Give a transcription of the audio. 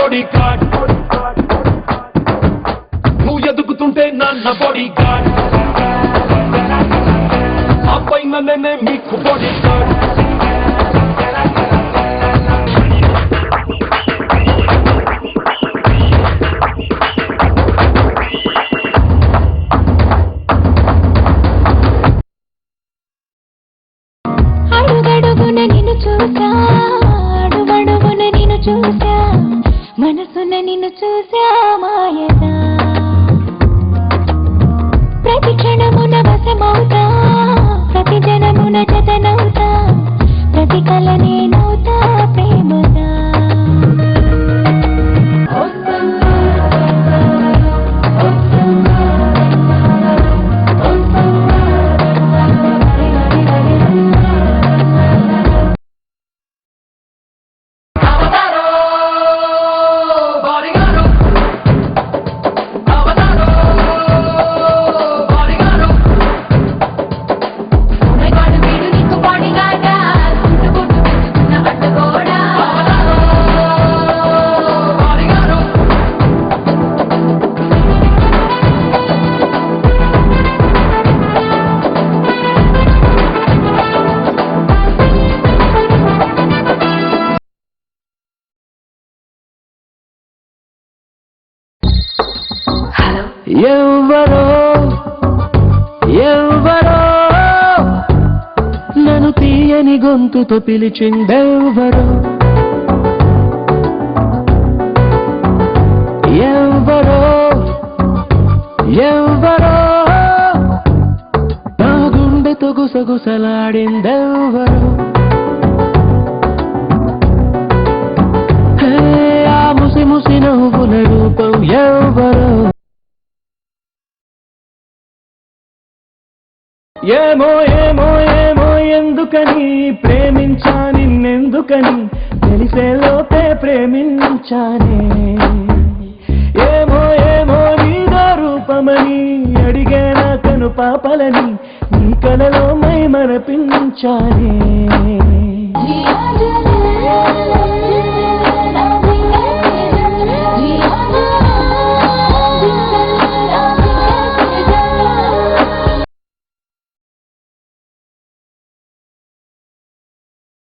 body guard నువ్వు ఎదుగుతుంటే నన్న body guard ఆ పైన నేనే మీకు బాడీ గార్డ్ మనసున నిన్ను చూసా మాయదా ప్రతి క్షణమున వశమవుతా ప్రతి జనమున జతనవుతా ప్రతి కల నేనవుతా ప్రేమదా ఎవరో ఎవరో నన్ను తీయని గొంతుతో పిలిచిందెవరో ఎవరో ఎవరో నా గుండెతో గుసగుసలాడిందెవరో ఆ ముసి ముసి నవ్వుల రూపం ఎవరో ఏమో ఏమో ఏమో ఎందుకని ప్రేమించా నిన్నెందుకని తెలిసేలోపే ప్రేమించానే ఏమో ఏమో నీదో రూపమని అడిగే నా కను పాపలని నీ కలలో మై మరపించానే